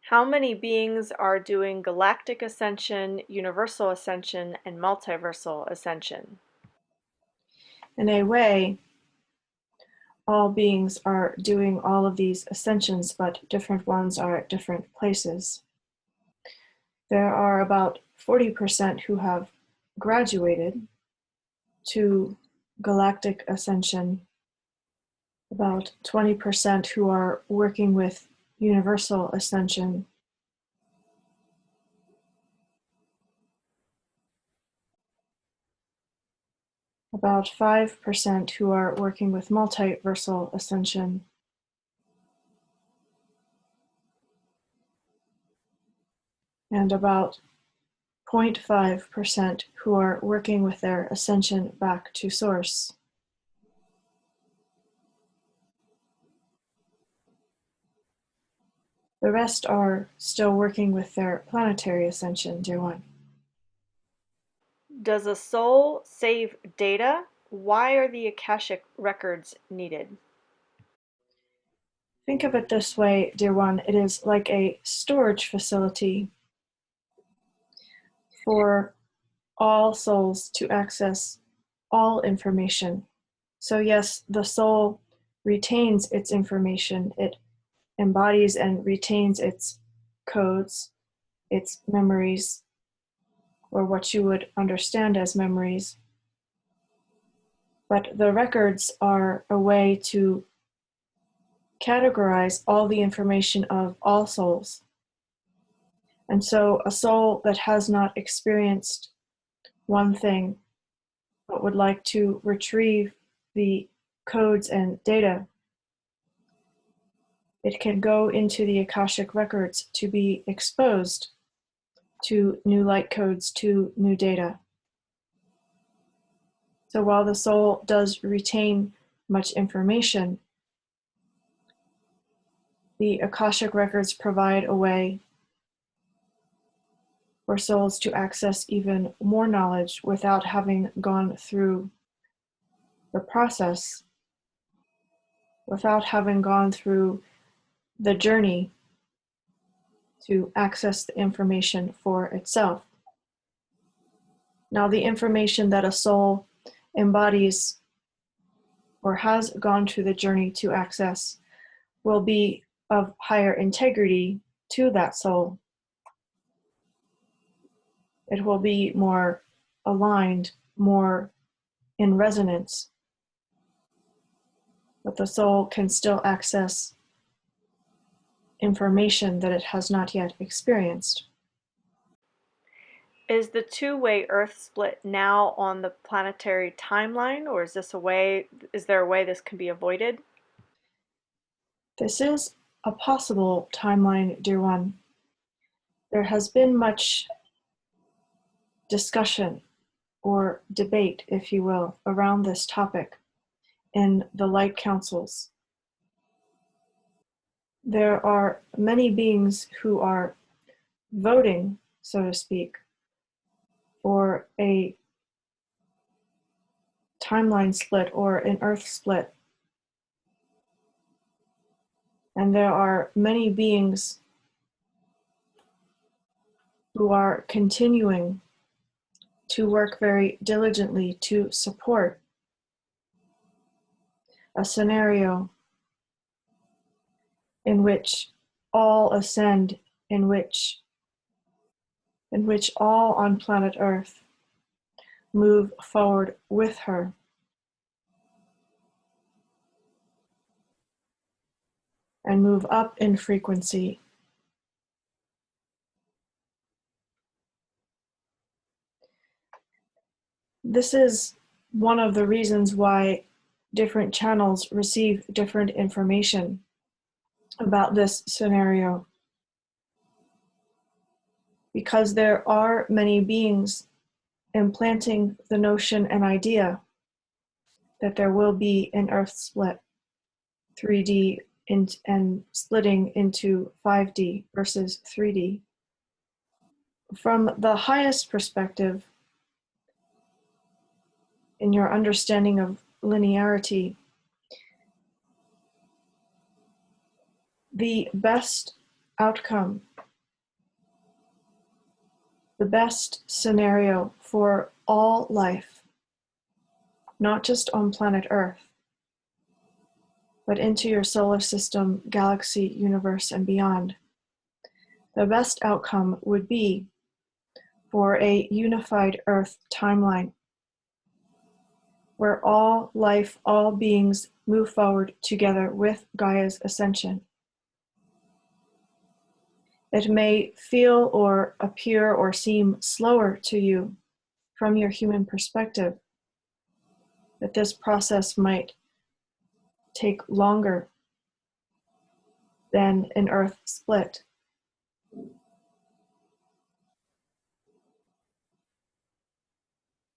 How many beings are doing galactic ascension, universal ascension, and multiversal ascension? In a way, all beings are doing all of these ascensions, but different ones are at different places. There are about 40% who have graduated to galactic ascension, about 20% who are working with universal ascension, about 5% who are working with multiversal ascension, and about 0.5% who are working with their ascension back to source. The rest are still working with their planetary ascension, dear one. Does a soul save data? Why are the Akashic records needed? Think of it this way, dear one. It is like a storage facility for all souls to access all information. So yes, the soul retains its information. It embodies and retains its codes, its memories, or what you would understand as memories. But the records are a way to categorize all the information of all souls. And so a soul that has not experienced one thing but would like to retrieve the codes and data, it can go into the Akashic records to be exposed to new light codes, to new data. So while the soul does retain much information, the Akashic records provide a way for souls to access even more knowledge without having gone through the process, without having gone through the journey to access the information for itself. Now, the information that a soul embodies or has gone through the journey to access will be of higher integrity to that soul. It will be more aligned, more in resonance. But the soul can still access information that it has not yet experienced. Is the two-way Earth split now on the planetary timeline, or is there a way this can be avoided? This is a possible timeline, dear one. There has been much discussion or debate, if you will, around this topic in the light councils. There are many beings who are voting, so to speak, for a timeline split or an Earth split. And there are many beings who are continuing to work very diligently to support a scenario in which all ascend, in which all on planet Earth move forward with her. And move up in frequency. This is one of the reasons why different channels receive different information about this scenario. Because there are many beings implanting the notion and idea that there will be an Earth split, 3D and splitting into 5D versus 3D. From the highest perspective, in your understanding of linearity, the best outcome the best scenario for all life, not just on planet Earth, but into your solar system, galaxy, universe, and beyond. The best outcome would be for a unified Earth timeline, where all life, all beings move forward together with Gaia's ascension. It may feel or appear or seem slower to you from your human perspective, that this process might take longer than an Earth split.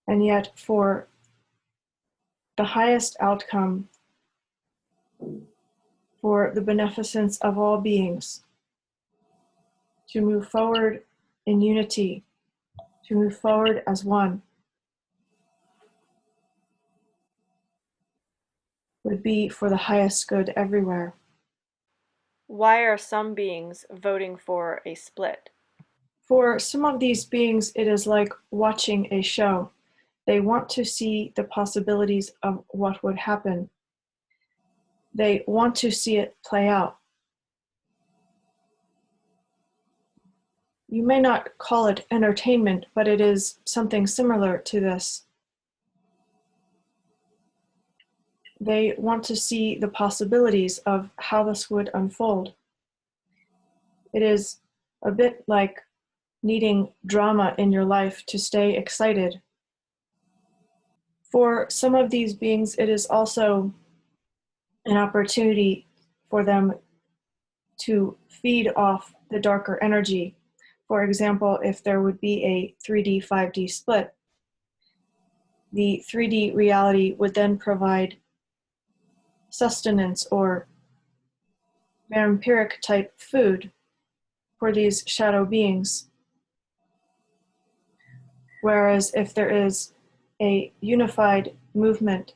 And yet, for the highest outcome, for the beneficence of all beings, to move forward in unity, to move forward as one, would be for the highest good everywhere. Why are some beings voting for a split? For some of these beings, it is like watching a show. They want to see the possibilities of what would happen. They want to see it play out. You may not call it entertainment, but it is something similar to this. They want to see the possibilities of how this would unfold. It is a bit like needing drama in your life to stay excited. For some of these beings, it is also an opportunity for them to feed off the darker energy. For example, if there would be a 3D, 5D split, the 3D reality would then provide sustenance or vampiric type food for these shadow beings. Whereas if there is a unified movement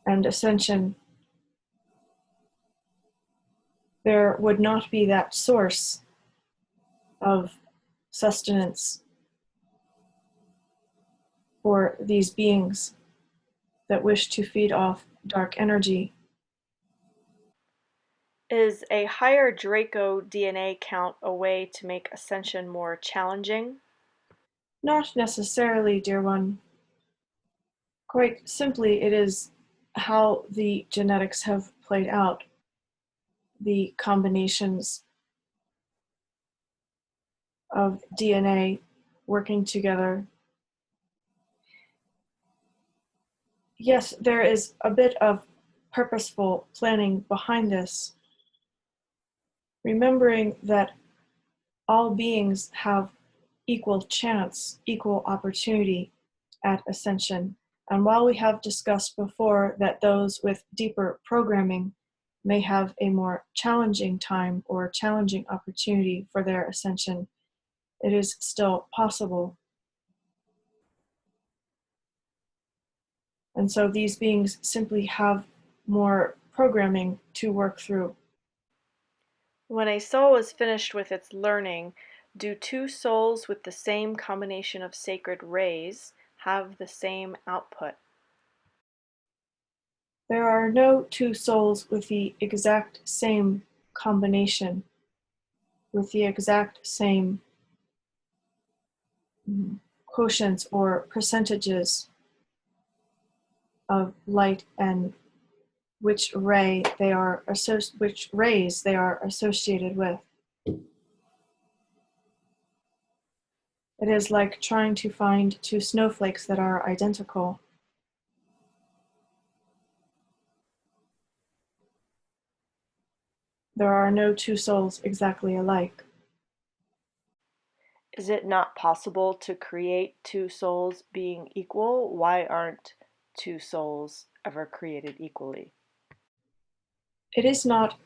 and ascension, there would not be that source of sustenance for these beings that wish to feed off dark energy. Is a higher Draco DNA count a way to make ascension more challenging? Not necessarily, dear one. Quite simply, it is how the genetics have played out, the combinations of DNA working together. Yes, there is a bit of purposeful planning behind this, remembering that all beings have equal chance, equal opportunity at ascension. And while we have discussed before that those with deeper programming may have a more challenging time or challenging opportunity for their ascension, it is still possible. And so these beings simply have more programming to work through. When a soul is finished with its learning, do two souls with the same combination of sacred rays have the same output? There are no two souls with the exact same combination, with the exact same quotients or percentages of light and which rays they are associated with. It is like trying to find two snowflakes that are identical. There are no two souls exactly alike. Is it not possible to create two souls being equal? Why aren't two souls ever created equally? It is not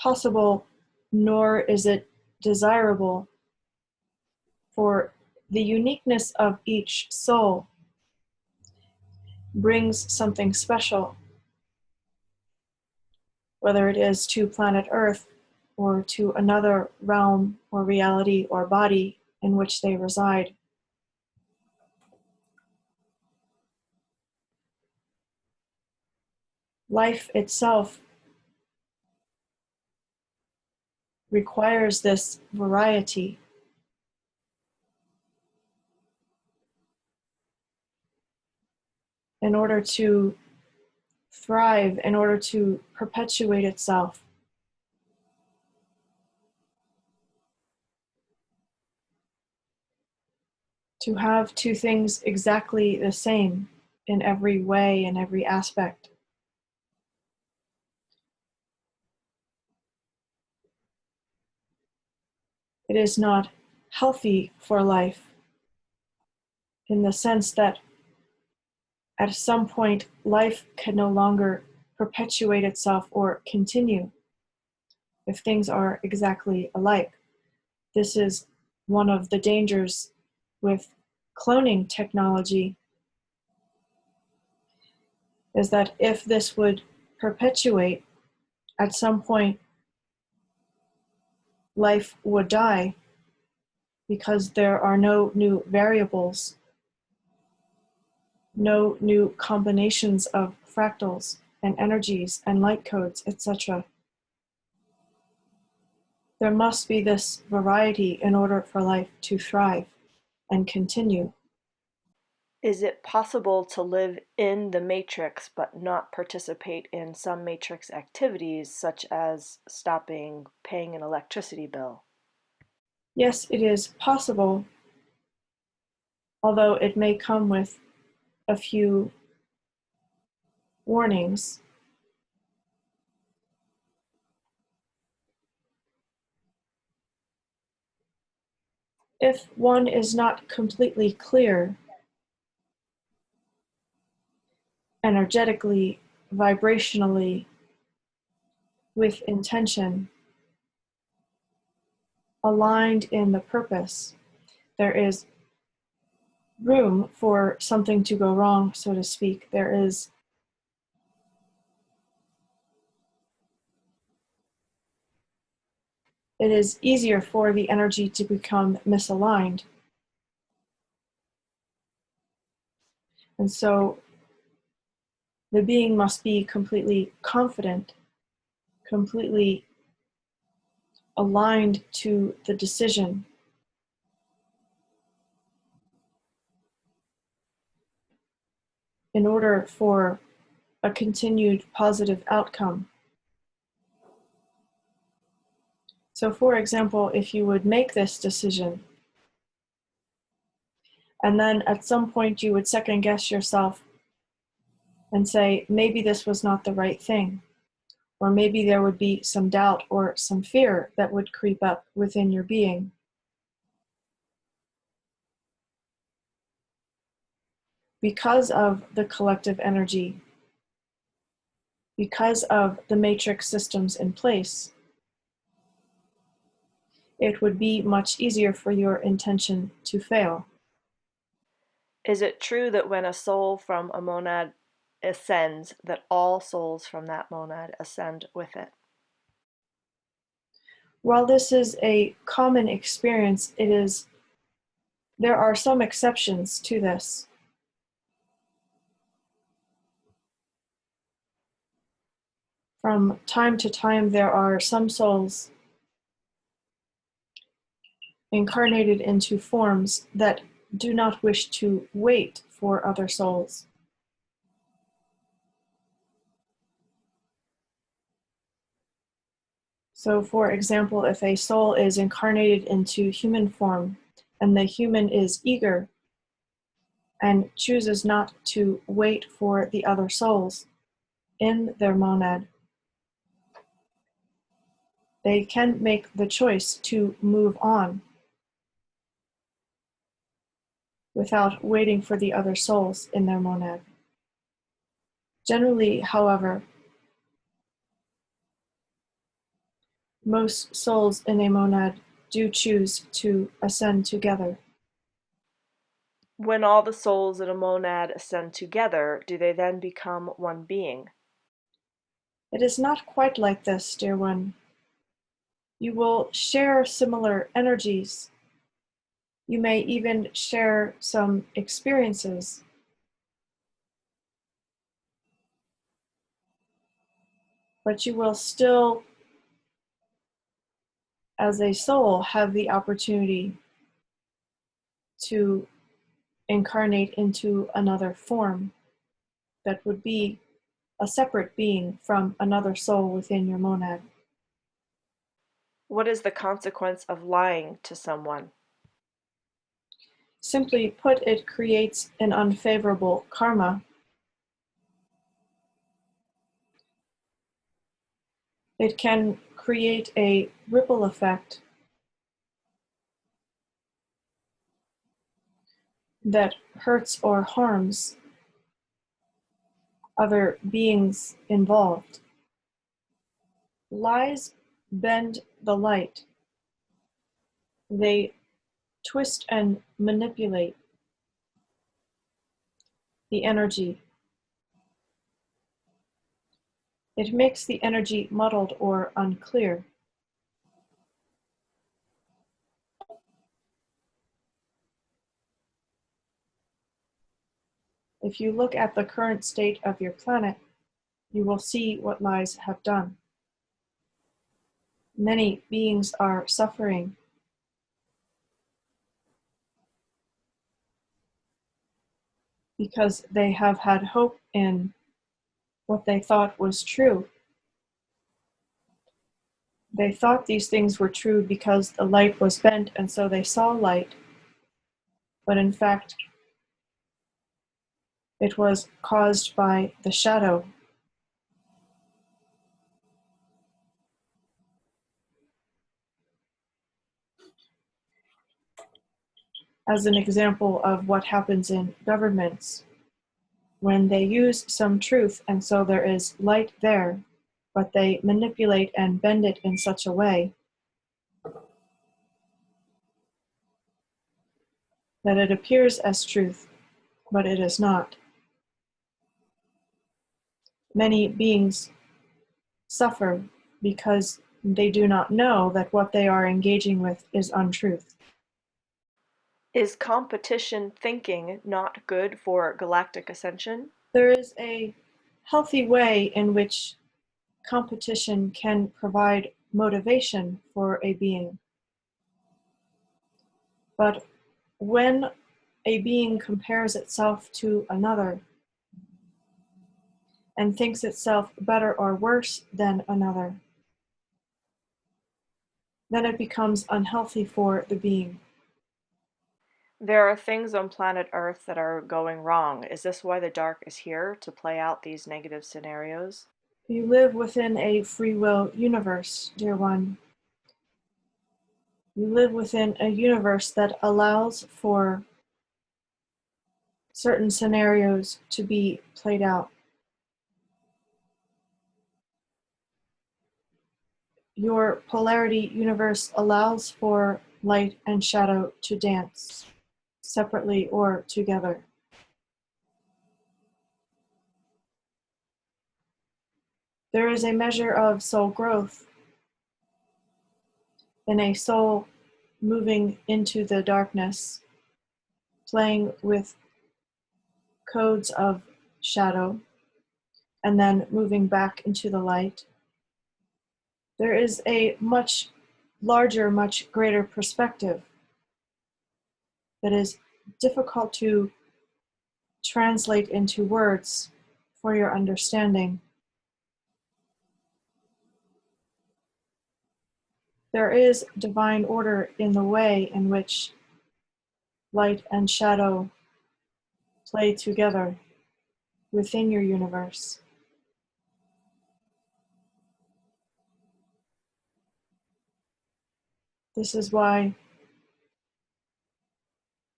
possible, nor is it desirable, for the uniqueness of each soul brings something special, whether it is to planet Earth or to another realm or reality or body in which they reside. Life itself requires this variety. In order to thrive, in order to perpetuate itself. To have two things exactly the same in every way, in every aspect. It is not healthy for life in the sense that at some point life can no longer perpetuate itself or continue if things are exactly alike. This is one of the dangers with cloning technology, is that if this would perpetuate, at some point life would die because there are no new variables, no new combinations of fractals and energies and light codes, etc. There must be this variety in order for life to thrive and continue. Is it possible to live in the matrix but not participate in some matrix activities, such as stopping paying an electricity bill? Yes, it is possible, although it may come with a few warnings. If one is not completely clear, energetically, vibrationally, with intention, aligned in the purpose, there is room for something to go wrong, so to speak. It is easier for the energy to become misaligned. And so the being must be completely confident, completely aligned to the decision. In order for a continued positive outcome. So, for example, if you would make this decision, and then at some point you would second guess yourself and say, maybe this was not the right thing, or maybe there would be some doubt or some fear that would creep up within your being. Because of the collective energy, because of the matrix systems in place, it would be much easier for your intention to fail. Is it true that when a soul from a monad ascends, that all souls from that monad ascend with it? While this is a common experience, there are some exceptions to this. From time to time, there are some souls incarnated into forms that do not wish to wait for other souls. So, for example, if a soul is incarnated into human form and the human is eager and chooses not to wait for the other souls in their monad, they can make the choice to move on without waiting for the other souls in their monad. Generally, however, most souls in a monad do choose to ascend together. When all the souls in a monad ascend together, do they then become one being? It is not quite like this, dear one. You will share similar energies, You may even share some experiences, but you will still, as a soul, have the opportunity to incarnate into another form that would be a separate being from another soul within your monad. What is the consequence of lying to someone? Simply put, it creates an unfavorable karma. It can create a ripple effect that hurts or harms other beings involved. Lies bend the light. They twist and manipulate the energy. It makes the energy muddled or unclear. If you look at the current state of your planet, you will see what lies have done. Many beings are suffering because they have had hope in what they thought was true. They thought these things were true because the light was bent, and so they saw light. But in fact, it was caused by the shadow. As an example of what happens in governments, when they use some truth, and so there is light there, but they manipulate and bend it in such a way that it appears as truth, but it is not. Many beings suffer because they do not know that what they are engaging with is untruth. Is competition thinking not good for galactic ascension? There is a healthy way in which competition can provide motivation for a being. But when a being compares itself to another and thinks itself better or worse than another, then it becomes unhealthy for the being. There are things on planet Earth that are going wrong. Is this why the dark is here, to play out these negative scenarios? You live within a free will universe, dear one. You live within a universe that allows for certain scenarios to be played out. Your polarity universe allows for light and shadow to dance, separately or together. There is a measure of soul growth in a soul moving into the darkness, playing with codes of shadow, and then moving back into the light. There is a much larger, much greater perspective that is difficult to translate into words for your understanding. There is divine order in the way in which light and shadow play together within your universe. This is why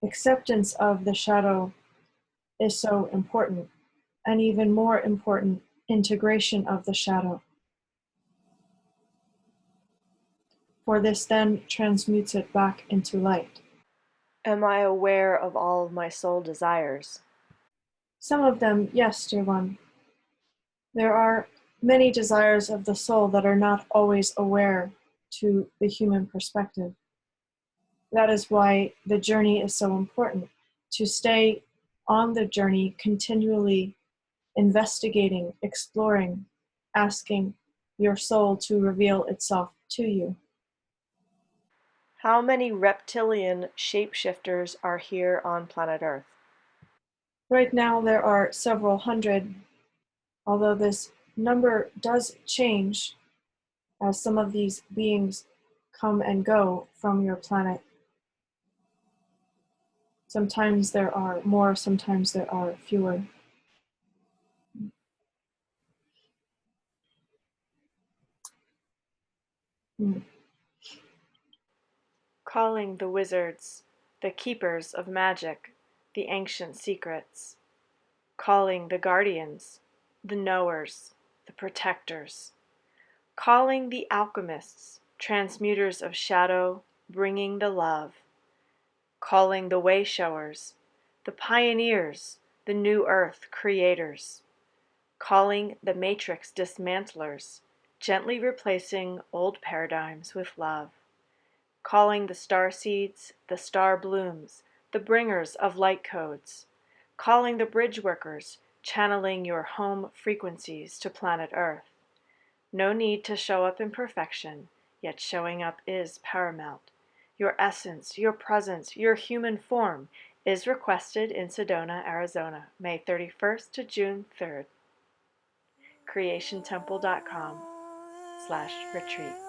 acceptance of the shadow is so important, and even more important, integration of the shadow. For this then transmutes it back into light. Am I aware of all of my soul desires? Some of them, yes, dear one. There are many desires of the soul that are not always aware to the human perspective. That is why the journey is so important. To stay on the journey, continually investigating, exploring, asking your soul to reveal itself to you. How many reptilian shapeshifters are here on planet Earth? Right now, there are several hundred, although this number does change as some of these beings come and go from your planet. Sometimes there are more, sometimes there are fewer. Hmm. Calling the wizards, the keepers of magic, the ancient secrets. Calling the guardians, the knowers, the protectors. Calling the alchemists, transmuters of shadow, bringing the love. Calling the way-showers, the pioneers, the new earth creators. Calling the matrix dismantlers, gently replacing old paradigms with love. Calling the star seeds, the star blooms, the bringers of light codes. Calling the bridge workers, channeling your home frequencies to planet Earth. No need to show up in perfection, yet showing up is paramount. Your essence, your presence, your human form is requested in Sedona, Arizona, May 31st to June 3rd. creationtemple.com/retreat